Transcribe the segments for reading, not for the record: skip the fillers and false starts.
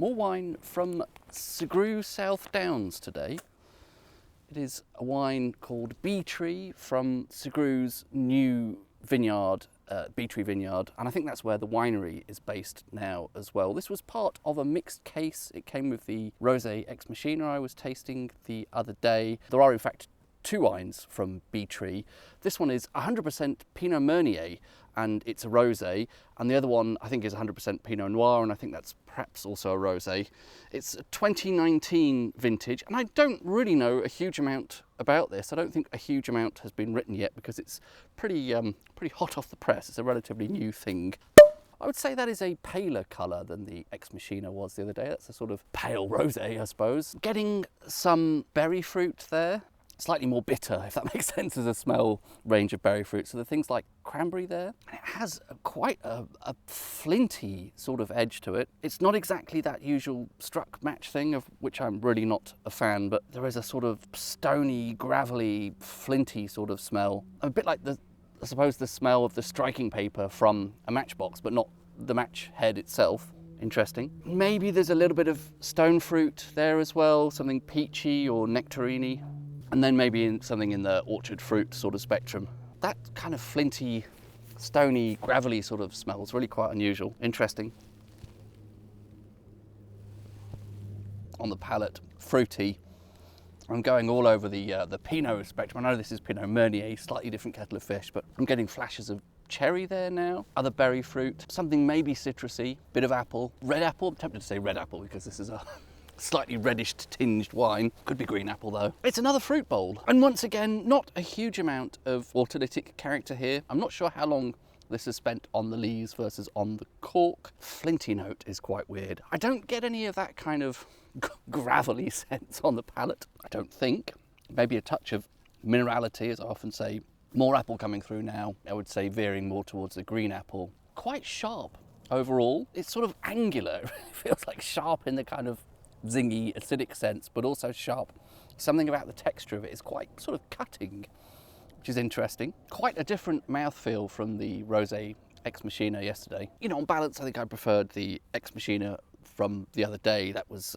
More wine from Sugrue South Downs today. It is a wine called Bee Tree from Sugrue's new vineyard, Bee Tree Vineyard, and I think that's where the winery is based now as well. This was part of a mixed case. It came with the Rosé Ex Machina I was tasting the other day. There are in fact two wines from Bee Tree. This one is 100% Pinot Meunier, and it's a rosé, and the other one I think is 100% Pinot Noir, and I think that's perhaps also a rosé. It's a 2019 vintage, and I don't really know a huge amount about this. I don't think a huge amount has been written yet because it's pretty hot off the press. It's a relatively new thing. I would say that is a paler colour than the Ex Machina was the other day. That's a sort of pale rosé, I suppose. Getting some berry fruit there. Slightly more bitter, if that makes sense, as a smell range of berry fruit. So the things like cranberry there. And it has quite a flinty sort of edge to it. It's not exactly that usual struck match thing, of which I'm really not a fan, but there is a sort of stony, gravelly, flinty sort of smell. A bit like I suppose the smell of the striking paper from a matchbox, but not the match head itself. Interesting. Maybe there's a little bit of stone fruit there as well, something peachy or nectarine. And then maybe something in the orchard fruit sort of spectrum. That kind of flinty, stony, gravelly sort of smell is really quite unusual. Interesting. On the palate, fruity. I'm going all over the Pinot spectrum. I know this is Pinot Meunier, slightly different kettle of fish, but I'm getting flashes of cherry there now, other berry fruit, something maybe citrusy, bit of apple, red apple. I'm tempted to say red apple because this is a slightly reddish tinged wine. Could be green apple though. It's another fruit bowl. And once again, not a huge amount of autolytic character here. I'm not sure how long this is spent on the lees versus on the cork. Flinty note is quite weird. I don't get any of that kind of gravelly sense on the palate, I don't think. Maybe a touch of minerality, as I often say. More apple coming through now. I would say veering more towards the green apple. Quite sharp overall. It's sort of angular. It feels like sharp in the kind of zingy, acidic sense, but also sharp. Something about the texture of it is quite sort of cutting, which is interesting. Quite a different mouthfeel from the Rosé Ex Machina yesterday. You know, on balance, I think I preferred the Ex Machina from the other day. That was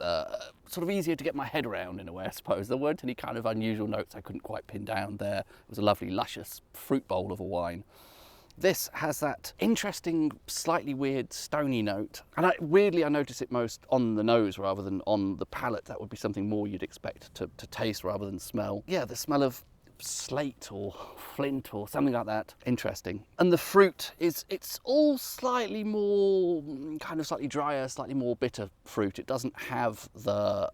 sort of easier to get my head around in a way, I suppose. There weren't any kind of unusual notes I couldn't quite pin down there. It was a lovely, luscious fruit bowl of a wine. This has that interesting, slightly weird, stony note. And weirdly, I notice it most on the nose rather than on the palate. That would be something more you'd expect to taste rather than smell. Yeah, the smell of slate or flint or something like that. Interesting. And the fruit it's all slightly more, kind of slightly drier, slightly more bitter fruit. It doesn't have the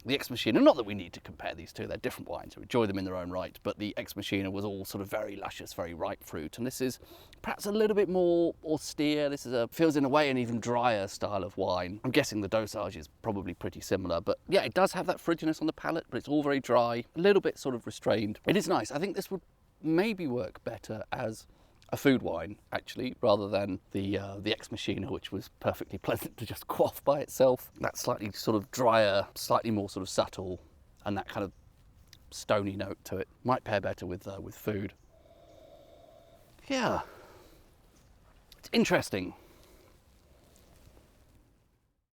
Ex Machina. Not that we need to compare these two, they're different wines, so enjoy them in their own right, but the Ex Machina was all sort of very luscious, very ripe fruit, and this is perhaps a little bit more austere. This is feels in a way an even drier style of wine. I'm guessing the dosage is probably pretty similar, but yeah, it does have that fruitiness on the palate, but it's all very dry, a little bit sort of restrained. It is nice. I think this would maybe work better as a food wine, actually, rather than the Ex Machina, which was perfectly pleasant to just quaff by itself. That slightly sort of drier, slightly more sort of subtle, and that kind of stony note to it might pair better with food. Yeah, it's interesting.